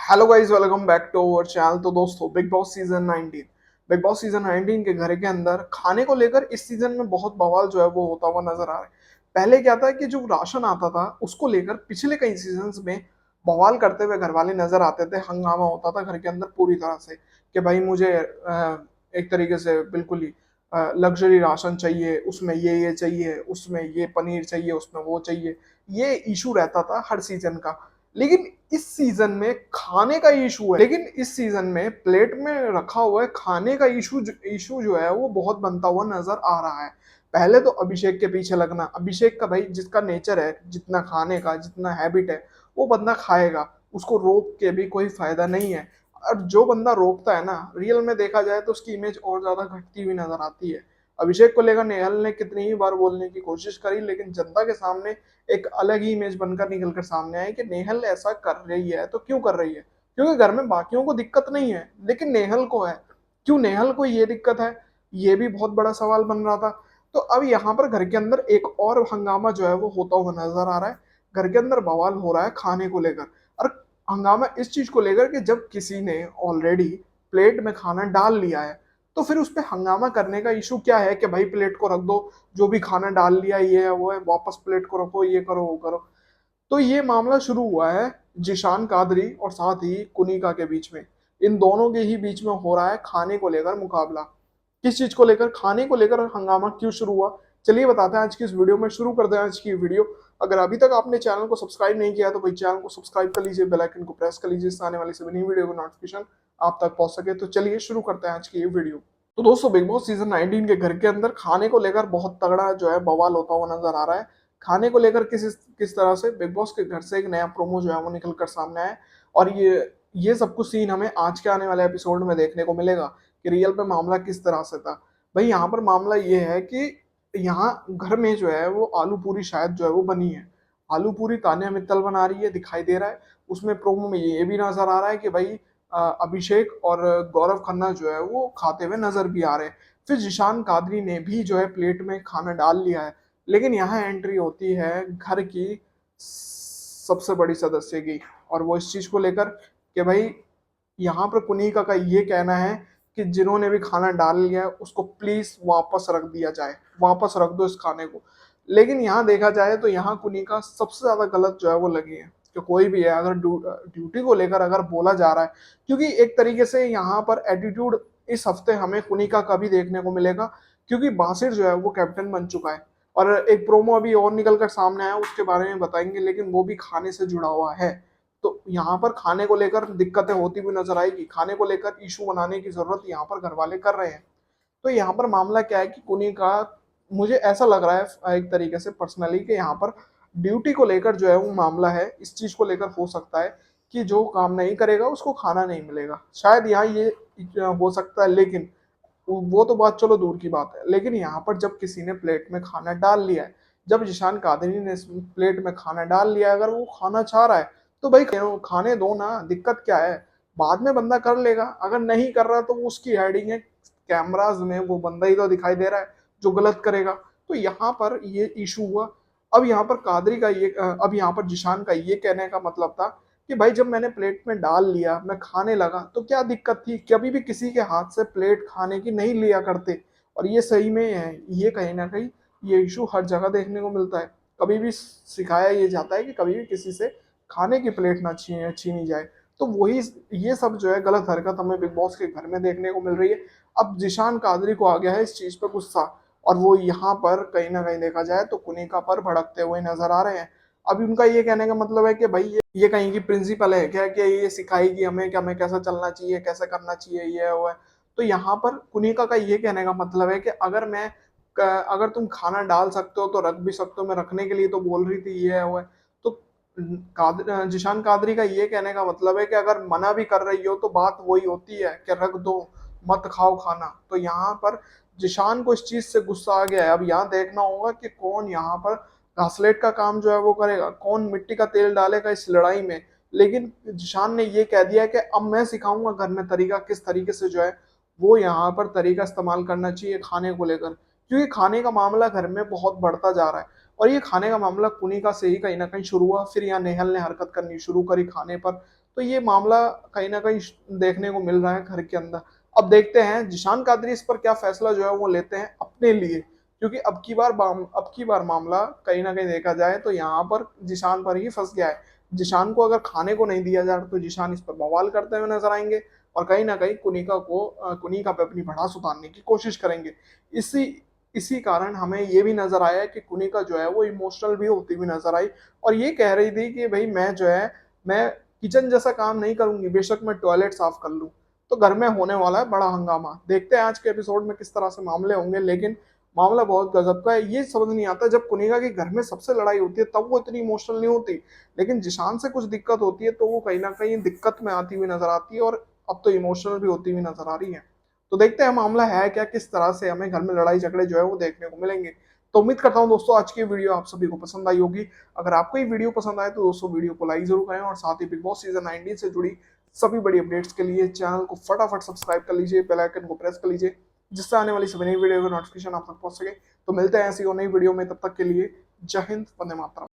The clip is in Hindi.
Hello guys, welcome back to our channel. तो दोस्तों, बिग बॉस सीजन 19 के घर के अंदर खाने को लेकर इस सीजन में बहुत बवाल जो है वो होता हुआ नजर आ रहा है। पहले क्या था कि जो राशन आता था उसको लेकर पिछले कई सीजन्स में बवाल करते हुए घर वाले नजर आते थे। हंगामा होता था घर के अंदर पूरी तरह से कि भाई मुझे एक तरीके से बिल्कुल ही लग्जरी राशन चाहिए, उसमें ये चाहिए, उसमें ये पनीर चाहिए, उसमें वो चाहिए। ये इशू रहता था हर सीजन का। लेकिन इस सीजन में खाने का इशू है, लेकिन इस सीजन में प्लेट में रखा हुआ है खाने का इशू जो है वो बहुत बनता हुआ नजर आ रहा है। पहले तो अभिषेक के पीछे लगना, अभिषेक का भाई जिसका नेचर है, जितना खाने का जितना हैबिट है वो बंदा खाएगा, उसको रोक के भी कोई फायदा नहीं है। और जो बंदा रोकता है ना, रियल में देखा जाए तो उसकी इमेज और ज्यादा घटती हुई नजर आती है। अभिषेक को लेकर नेहल ने कितनी ही बार बोलने की कोशिश करी, लेकिन जनता के सामने एक अलग ही इमेज बनकर निकलकर सामने आए कि नेहल ऐसा कर रही है तो क्यों कर रही है, क्योंकि घर में बाकियों को दिक्कत नहीं है लेकिन नेहल को है। क्यों नेहल को ये दिक्कत है, ये भी बहुत बड़ा सवाल बन रहा था। तो अब यहाँ पर घर के अंदर एक और हंगामा जो है वो होता हुआ नजर आ रहा है। घर के अंदर बवाल हो रहा है खाने को लेकर। और हंगामा इस चीज को लेकर कि जब किसी ने ऑलरेडी प्लेट में खाना डाल लिया है तो फिर उस पर हंगामा करने का इशू क्या है कि भाई प्लेट को रख दो, जो भी खाना डाल लिया ये है वो है, वापस प्लेट को रखो, ये करो वो करो। तो ये मामला शुरू हुआ है जिशान कादरी और साथ ही कुनिका के बीच में। इन दोनों के ही बीच में हो रहा है खाने को लेकर मुकाबला। किस चीज को लेकर, खाने को लेकर हंगामा क्यों शुरू हुआ, चलिए बताते हैं आज की इस वीडियो में। शुरू करते हैं आज की वीडियो। अगर अभी तक आपने चैनल को सब्सक्राइब नहीं किया तो भाई चैनल को सब्सक्राइब कर लीजिए, बेल आइकन को प्रेस कर लीजिए, इससे आने वाली सभी नई वीडियो की नोटिफिकेशन आप तक पहुंच सके। तो चलिए शुरू करते हैं आज की ये वीडियो। तो दोस्तों, बिग बॉस सीजन 19 के घर के अंदर खाने को लेकर बहुत तगड़ा जो है बवाल होता हुआ नजर आ रहा है। खाने को लेकर किस तरह से बिग बॉस के घर से एक नया प्रोमो जो है वो निकल कर सामने आया है। और ये सब कुछ सीन हमें आज के आने वाले एपिसोड में देखने को मिलेगा कि रियल पे मामला किस तरह से था। भाई यहाँ पर मामला ये है कि यहाँ घर में जो है वो आलू पूरी शायद जो है वो बनी है। आलू पूरी तान्या मित्तल बना रही है, दिखाई दे रहा है। उसमें प्रोमो में ये भी नजर आ रहा है कि भाई अभिषेक और गौरव खन्ना जो है वो खाते हुए नजर भी आ रहे हैं। फिर जिशान कादरी ने भी जो है प्लेट में खाना डाल लिया है। लेकिन यहाँ एंट्री होती है घर की सबसे बड़ी सदस्य की, और वो इस चीज को लेकर कि भाई यहाँ पर पुनीका का ये कहना है कि जिन्होंने भी खाना डाल लिया है उसको प्लीज वापस रख दिया जाए, वापस रख दो इस खाने को। लेकिन यहाँ देखा जाए तो यहाँ कुनिका सबसे ज्यादा गलत जो है वो लगी है कि कोई भी है अगर ड्यूटी को लेकर अगर बोला जा रहा है, क्योंकि एक तरीके से यहाँ पर एटीट्यूड इस हफ्ते हमें कुनिका का भी देखने को मिलेगा, क्योंकि बासिर जो है वो कैप्टन बन चुका है। और एक प्रोमो अभी और निकल कर सामने आया, उसके बारे में बताएंगे, लेकिन वो भी खाने से जुड़ा हुआ है। तो यहाँ पर खाने को लेकर दिक्कतें होती हुई नजर आएगी, खाने को लेकर इशू बनाने की जरूरत यहाँ पर घर वाले कर रहे हैं। तो यहाँ पर मामला क्या है कि कुनी का, मुझे ऐसा लग रहा है एक तरीके से पर्सनली कि यहाँ पर ड्यूटी को लेकर जो है वो मामला है। इस चीज को लेकर हो सकता है कि जो काम नहीं करेगा उसको खाना नहीं मिलेगा, शायद यहाँ ये हो सकता है। लेकिन वो तो बात चलो दूर की बात है, लेकिन यहाँ पर जब किसी ने प्लेट में खाना डाल लिया है, जब जिशान कादरी ने प्लेट में खाना डाल लिया है, अगर वो खाना चाह रहा है तो भाई खाने दो ना, दिक्कत क्या है। बाद में बंदा कर लेगा, अगर नहीं कर रहा तो वो उसकी हेडिंग है, कैमराज में वो बंदा ही तो दिखाई दे रहा है जो गलत करेगा। तो यहाँ पर ये इशू हुआ। अब यहाँ पर कादरी का ये अब यहाँ पर जिशान का ये कहने का मतलब था कि भाई जब मैंने प्लेट में डाल लिया, मैं खाने लगा तो क्या दिक्कत थी, कभी भी किसी के हाथ से प्लेट खाने की नहीं लिया करते। और ये सही में है, ये कहीं ना कहीं ये इशू हर जगह देखने को मिलता है। कभी भी सिखाया ये जाता है कि कभी भी किसी से खाने की प्लेट ना छीनी जाए। तो वही ये सब जो है गलत हरकत हमें बिग बॉस के घर में देखने को मिल रही है। अब जिशान कादरी को आ गया है इस चीज पर गुस्सा, और वो यहाँ पर कहीं ना कहीं देखा जाए तो कुनिका पर भड़कते हुए नजर आ रहे हैं। अभी उनका ये कहने का मतलब है कि भाई ये कहीं की प्रिंसिपल है क्या कि ये सिखाएगी हमें कि हमें कैसा चलना चाहिए, कैसे करना चाहिए, ये वो है। तो यहाँ पर कुनिका का ये कहने का मतलब है कि अगर तुम खाना डाल सकते हो तो रख भी सकते हो, मैं रखने के लिए तो बोल रही थी, ये है वो है। तो जिशान कादरी का ये कहने का मतलब है कि अगर मना भी कर रही हो तो बात वही होती है कि रख दो, मत खाओ खाना। तो यहाँ पर जिशान को इस चीज से गुस्सा आ गया है। अब यहाँ देखना होगा कि कौन यहाँ पर घासलेट का काम जो है वो करेगा, कौन मिट्टी का तेल डालेगा इस लड़ाई में। लेकिन जिशान ने ये कह दिया कि अब मैं सिखाऊंगा घर में तरीका, किस तरीके से जो है वो यहाँ पर तरीका इस्तेमाल करना चाहिए खाने को लेकर, क्योंकि खाने का मामला घर में बहुत बढ़ता जा रहा है। और ये खाने का मामला कुनिका से ही कहीं ना कहीं शुरू हुआ, फिर यहाँ नेहल ने हरकत करनी शुरू करी खाने पर। तो ये मामला कहीं न कहीं देखने को मिल रहा है घर के अंदर। अब देखते हैं जिशान कादरी इस पर क्या फैसला जो है वो लेते हैं अपने लिए, क्योंकि अब की बार मामला कहीं न कहीं देखा जाए तो यहाँ पर जिशान पर ही फँस गया है। जिशान को अगर खाने को नहीं दिया जा रहा तो जिशान इस पर बवाल करते हुए नज़र आएँगे और कहीं न कहीं कुनिका पे अपनी भड़ास उतारने की कोशिश करेंगे। इसी इसी कारण हमें ये भी नज़र आया कि कुनिका जो है वो इमोशनल भी होती हुई नज़र आई और ये कह रही थी कि भई मैं जो है, मैं किचन जैसा काम नहीं करूँगी, बेशक मैं टॉयलेट साफ कर लूँ। तो घर में होने वाला है बड़ा हंगामा। देखते हैं आज के एपिसोड में किस तरह से मामले होंगे, लेकिन मामला बहुत गज़ब का है। ये समझ नहीं आता जब कुनिका के घर में सबसे लड़ाई होती है तब वो इतनी इमोशनल नहीं होती, लेकिन जिशान से कुछ दिक्कत होती है तो वो कहीं न कहीं दिक्कत में आती हुई नज़र आती है और अब तो इमोशनल भी होती हुई नज़र आ रही है। तो देखते हैं मामला है क्या, किस तरह से हमें घर में लड़ाई झगड़े जो है वो देखने को मिलेंगे। तो उम्मीद करता हूँ दोस्तों आज की वीडियो आप सभी को पसंद आई होगी। अगर आपको ये वीडियो पसंद आए तो दोस्तों वीडियो को लाइक जरूर करें और साथ ही बिग बॉस सीजन 19 से जुड़ी सभी बड़ी अपडेट्स के लिए चैनल को फटाफट सब्सक्राइब कर लीजिए, बेल आइकन को प्रेस कर लीजिए, जिससे आने वाली सभी नई वीडियो का नोटिफिकेशन आप तक पहुंच सके। तो मिलते हैं ऐसी और नई वीडियो में, तब तक के लिए जय हिंद, वंदे मातरम।